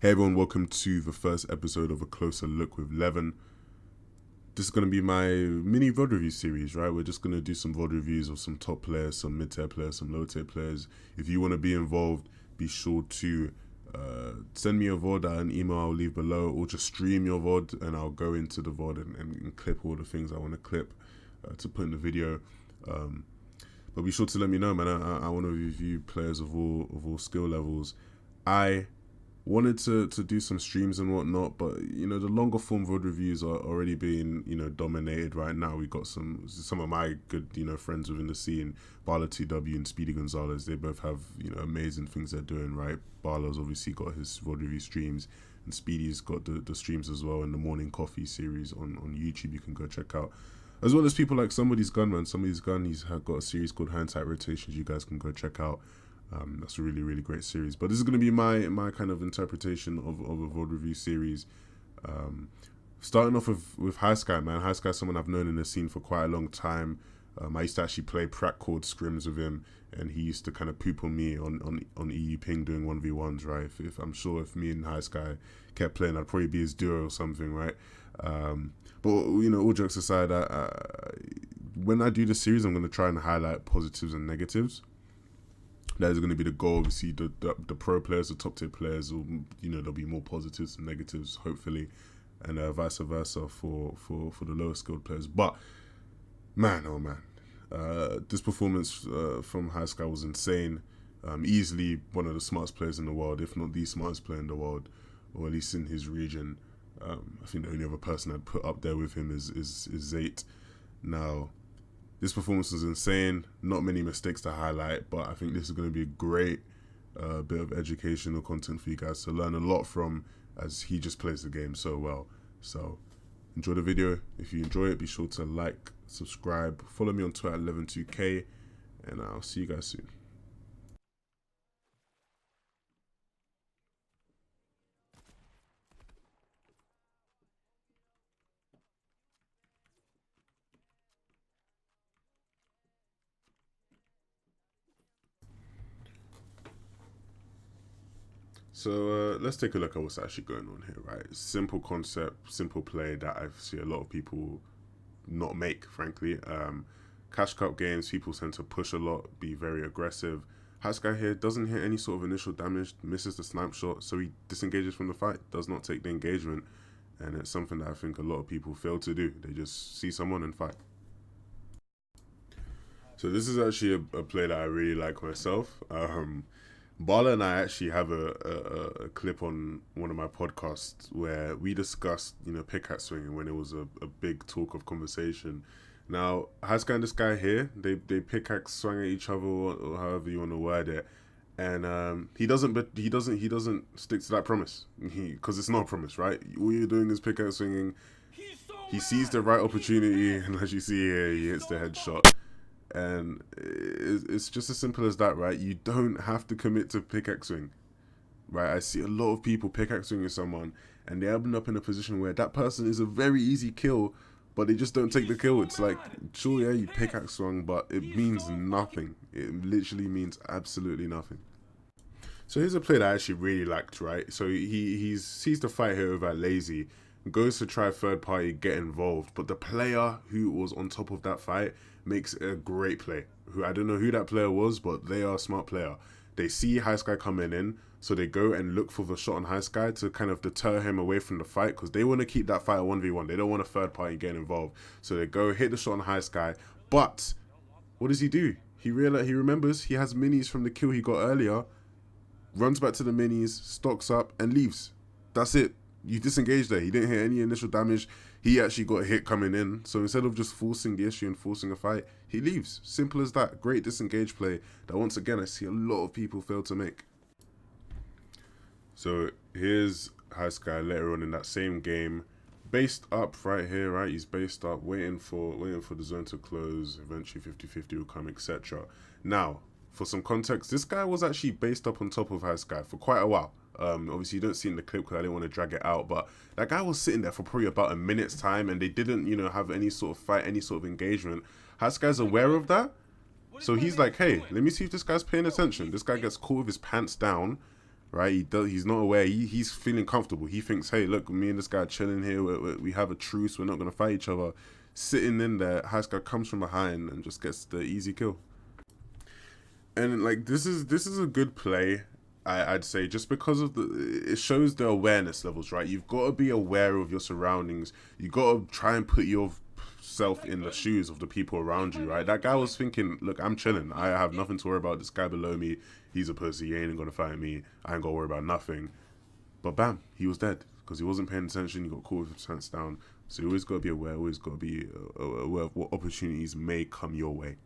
Hey everyone, welcome to the first episode of A Closer Look with Leven. This is going to be my mini VOD review series, right? We're just going to do some VOD reviews of some top players, some mid-tier players, some low-tier players. If you want to be involved, be sure to send me a VOD at an email I'll leave below, or just stream your VOD and I'll go into the VOD and clip all the things I want to clip to put in the video. But be sure to let me know, man. I want to review players of all skill levels. I wanted to do some streams and whatnot, but the longer form VOD reviews are already being dominated right now. We got some of my good friends within the scene, Bala 2W and Speedy Gonzalez. They both have amazing things they're doing, right? Bala's obviously got his VOD review streams, and Speedy's got the streams as well, and the Morning Coffee series on YouTube you can go check out, as well as people like Somebody's Gun, man. Somebody's Gun, he's got a series called Hindsight Rotations you guys can go check out. That's a really, really great series. But this is going to be my kind of interpretation of a VOD review series. Starting off with Highsky, man. Highsky is someone I've known in the scene for quite a long time. I used to actually play prac chord scrims with him, and he used to kind of poop on me on EU ping doing 1v1s, right? If I'm sure if me and Highsky kept playing, I'd probably be his duo or something, right? But all jokes aside, when I do this series, I'm going to try and highlight positives and negatives. That is going to be the goal. Obviously, the pro players, the top tier players, will, there'll be more positives and negatives, hopefully, and vice versa for the lower skilled players. But man, oh man, this performance from Highsky was insane. Easily one of the smartest players in the world, if not the smartest player in the world, or at least in his region. I think the only other person I'd put up there with him is Zayt. Now, this performance was insane. Not many mistakes to highlight, but I think this is going to be a great bit of educational content for you guys to learn a lot from, as he just plays the game so well. So enjoy the video. If you enjoy it, be sure to like, subscribe, follow me on Twitter at leven2k, and I'll see you guys soon. So let's take a look at what's actually going on here, right? Simple concept, simple play that I see a lot of people not make, frankly. Cash cup games, people tend to push a lot, be very aggressive. Highsky here doesn't hit any sort of initial damage, misses the snipe shot, so he disengages from the fight, does not take the engagement. And it's something that I think a lot of people fail to do. They just see someone and fight. So this is actually a play that I really like myself. Bala and I actually have a clip on one of my podcasts where we discussed, pickaxe swinging when it was a big talk of conversation. Now, Highsky and this guy here, they pickaxe swing at each other, or however you want to word it, and he doesn't stick to that promise, because it's not a promise, right? All you're doing is pickaxe swinging. He sees the right opportunity, and as you see here, he hits the headshot. And it's just as simple as that, right? You don't have to commit to pickaxe swing, right? I see a lot of people pickaxe swinging someone, and they end up in a position where that person is a very easy kill, but they just don't take the kill. It's like, sure, yeah, you pickaxe swung, but it means nothing. It literally means absolutely nothing. So here's a play that I actually really liked, right? So he sees the fight here over Lazy, goes to try third party, get involved, but the player who was on top of that fight makes a great play. I don't know who that player was, but they are a smart player. They see Highsky coming in, so they go and look for the shot on Highsky to kind of deter him away from the fight, because they want to keep that fight at 1v1. They don't want a third party getting involved. So they go hit the shot on Highsky, but what does he do? He remembers he has minis from the kill he got earlier, runs back to the minis, stocks up, and leaves. That's it. You disengaged there. He didn't hit any initial damage. He actually got a hit coming in. So instead of just forcing the issue and forcing a fight, he leaves. Simple as that. Great disengaged play that, once again, I see a lot of people fail to make. So here's Highsky later on in that same game, based up right here, right? He's based up, waiting for the zone to close. Eventually 50-50 will come, etc. Now, for some context, this guy was actually based up on top of Highsky for quite a while. Obviously you don't see in the clip because I didn't want to drag it out, but that guy was sitting there for probably about a minute's time, and they didn't, have any sort of fight, any sort of engagement. Highsky's aware of that, so he's like, hey, let me see if this guy's paying attention. This guy gets caught with his pants down, right? He's not aware. He's feeling comfortable. He thinks, hey, look, me and this guy are chilling here. We have a truce. We're not going to fight each other. Sitting in there, Highsky comes from behind and just gets the easy kill. And like this is a good play. I'd say, just because of it shows the awareness levels, right? You've got to be aware of your surroundings. You got to try and put yourself in the shoes of the people around you, right? That guy was thinking, look, I'm chilling. I have nothing to worry about. This guy below me, he's a pussy. He ain't gonna fight me. I ain't gonna worry about nothing. But bam, he was dead because he wasn't paying attention. He got caught with his pants down. So you always got to be aware. Always got to be aware of what opportunities may come your way.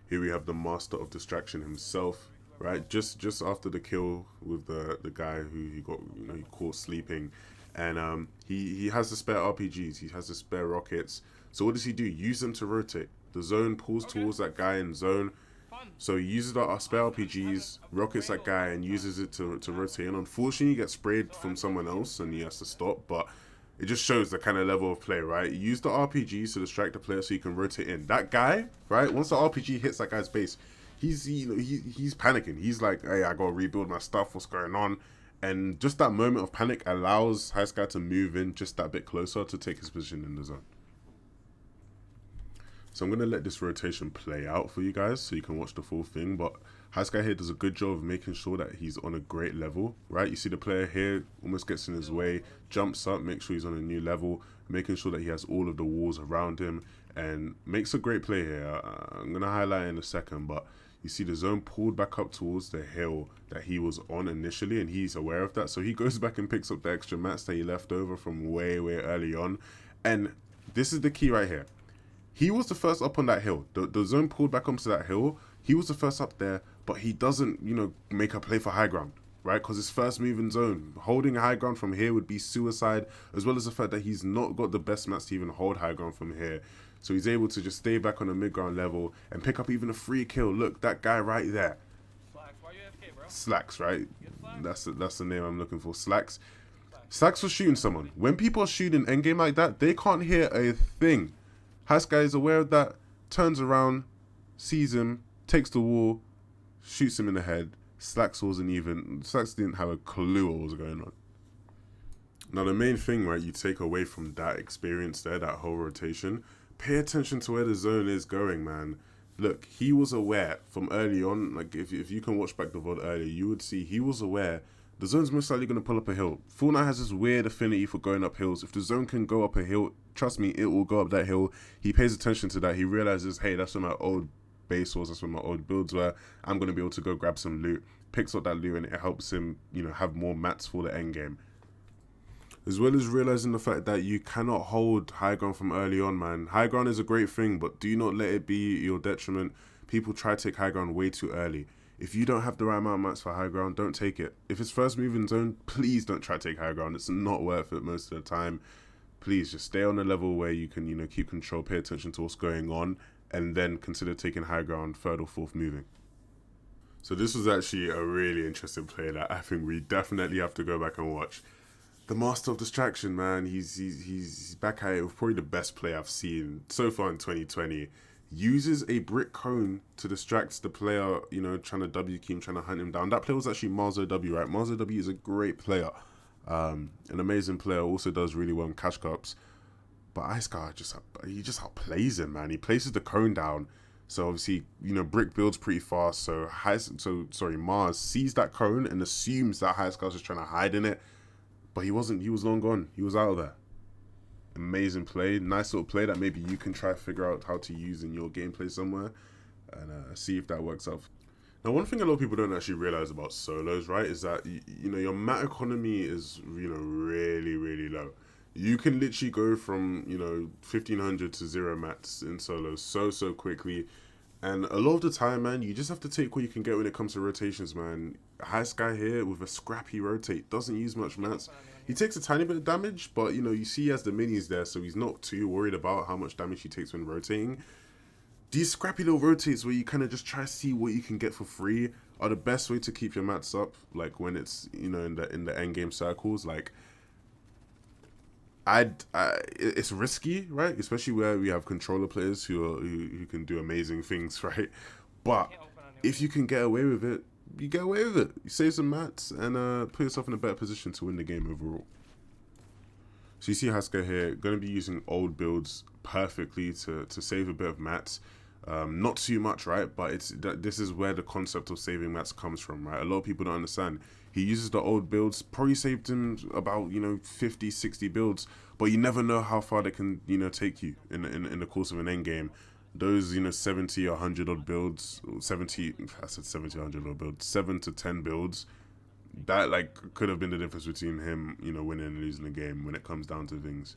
Here we have the master of distraction himself, right? Just after the kill with the guy who he got, he caught sleeping, and he has the spare RPGs, he has the spare rockets. So what does he do? Use them to rotate. The zone pulls towards that guy in zone, so he uses the spare RPGs, rockets that guy, and uses it to rotate. And unfortunately, he gets sprayed from someone else, and he has to stop. But it just shows the kind of level of play, right? Use the RPGs to distract the player so you can rotate in. That guy, right? Once the RPG hits that guy's base, he's panicking. He's like, hey, I gotta rebuild my stuff. What's going on? And just that moment of panic allows Highsky to move in just that bit closer to take his position in the zone. So I'm going to let this rotation play out for you guys so you can watch the full thing. But Highsky here does a good job of making sure that he's on a great level, right? You see the player here almost gets in his way, jumps up, makes sure he's on a new level, making sure that he has all of the walls around him, and makes a great play here. I'm going to highlight it in a second, but you see the zone pulled back up towards the hill that he was on initially, and he's aware of that. So he goes back and picks up the extra mats that he left over from way early on. And this is the key right here. He was the first up on that hill. The zone pulled back onto that hill. He was the first up there, but he doesn't, make a play for high ground, right? Because his first move in zone, holding high ground from here would be suicide, as well as the fact that he's not got the best mats to even hold high ground from here. So he's able to just stay back on the mid-ground level and pick up even a free kill. Look, that guy right there. Slacks, why you AFK, bro? Slacks, right? That's the name I'm looking for. Slacks. Slacks was shooting someone. When people are shooting endgame like that, they can't hear a thing. Highsky is aware of that, turns around, sees him, takes the wall, shoots him in the head. Slacks didn't have a clue what was going on. Now the main thing, right, you take away from that experience there, that whole rotation, pay attention to where the zone is going, man. Look, he was aware from early on, like if you can watch back the VOD earlier, you would see he was aware the zone's most likely going to pull up a hill. Fortnite has this weird affinity for going up hills. If the zone can go up a hill, trust me, it will go up that hill. He pays attention to that. He realizes, hey, that's where my old base was, that's where my old builds were. I'm going to be able to go grab some loot. Picks up that loot and it helps him, have more mats for the end game. As well as realizing the fact that you cannot hold high ground from early on, man. High ground is a great thing, but do not let it be your detriment. People try to take high ground way too early. If you don't have the right amount of mats for high ground, don't take it. If it's first move in zone, please don't try to take high ground. It's not worth it most of the time. Please just stay on a level where you can, keep control, pay attention to what's going on, and then consider taking high ground third or fourth moving. So this was actually a really interesting play that I think we definitely have to go back and watch. The master of distraction, man. He's back at it with probably the best play I've seen so far in 2020. Uses a brick cone to distract the player, trying to W key him, trying to hunt him down. That player was actually Marzo W, right? Marzo W is a great player. An amazing player, also does really well in cash cups. But Highsky he just outplays him, man. He places the cone down. So obviously, brick builds pretty fast. So Mars sees that cone and assumes that Highsky's just trying to hide in it. But he wasn't. He was long gone. He was out of there. Amazing play. Nice little play that maybe you can try to figure out how to use in your gameplay somewhere and see if that works out. Now, one thing a lot of people don't actually realize about solos, right, is that, your mat economy is, really low. You can literally go from, 1500 to 0 mats in solos so quickly. And a lot of the time, man, you just have to take what you can get when it comes to rotations, man. Highsky here with a scrappy rotate, doesn't use much mats. He takes a tiny bit of damage, but, you see he has the minis there, so he's not too worried about how much damage he takes when rotating. These scrappy little rotates where you kind of just try to see what you can get for free are the best way to keep your mats up, like when it's, in the end game circles. Like, it's risky, right? Especially where we have controller players who can do amazing things, right? But if you can get away with it, you get away with it. You save some mats and put yourself in a better position to win the game overall. So you see Highsky here, going to be using old builds perfectly to save a bit of mats. Not too much, right? But this is where the concept of saving mats comes from, right? A lot of people don't understand. He uses the old builds, probably saved him about, 50, 60 builds, but you never know how far they can, take you in the course of an end game. Those, 70 or 100 odd builds, 70, I said 70, 100 odd builds, 7 to 10 builds, that could have been the difference between him, winning and losing the game when it comes down to things.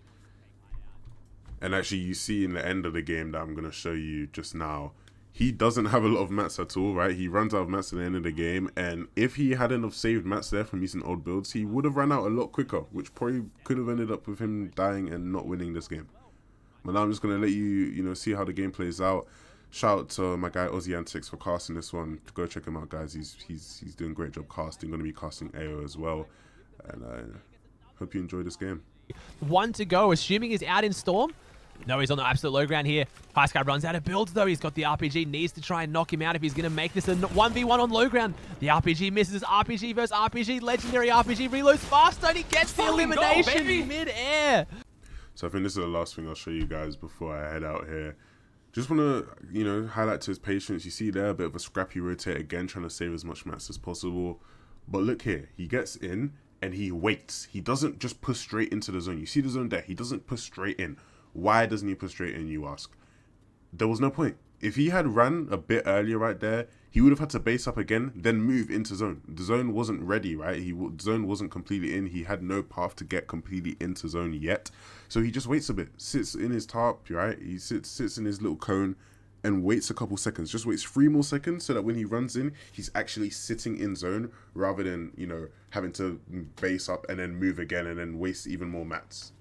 And actually, you see in the end of the game that I'm going to show you just now, he doesn't have a lot of mats at all, right? He runs out of mats at the end of the game, and if he had enough saved mats there from using old builds, he would have run out a lot quicker, which probably could have ended up with him dying and not winning this game. But now I'm just going to let you, see how the game plays out. Shout out to my guy Aussie Antics for casting this one. Go check him out, guys. He's doing a great job casting. Going to be casting AO as well. And I hope you enjoy this game. 1 to go, assuming he's out in Storm. No, he's on the absolute low ground here. Highsky runs out of builds, though. He's got the RPG, needs to try and knock him out if he's going to make this a 1v1 on low ground. The RPG misses. RPG versus RPG. Legendary RPG reloads faster, and he gets the elimination mid-air. So I think this is the last thing I'll show you guys before I head out here. Just want to, highlight to his patience. You see there, a bit of a scrappy rotate again, trying to save as much mats as possible. But look here, he gets in and he waits. He doesn't just push straight into the zone. You see the zone there, he doesn't push straight in. Why doesn't he push straight in, you ask? There was no point. If he had ran a bit earlier right there, he would have had to base up again, then move into zone. The zone wasn't ready, right? The zone wasn't completely in. He had no path to get completely into zone yet. So he just waits a bit, sits in his tarp, right? He sits in his little cone and waits a couple seconds. Just waits 3 more seconds so that when he runs in, he's actually sitting in zone rather than, having to base up and then move again and then waste even more mats.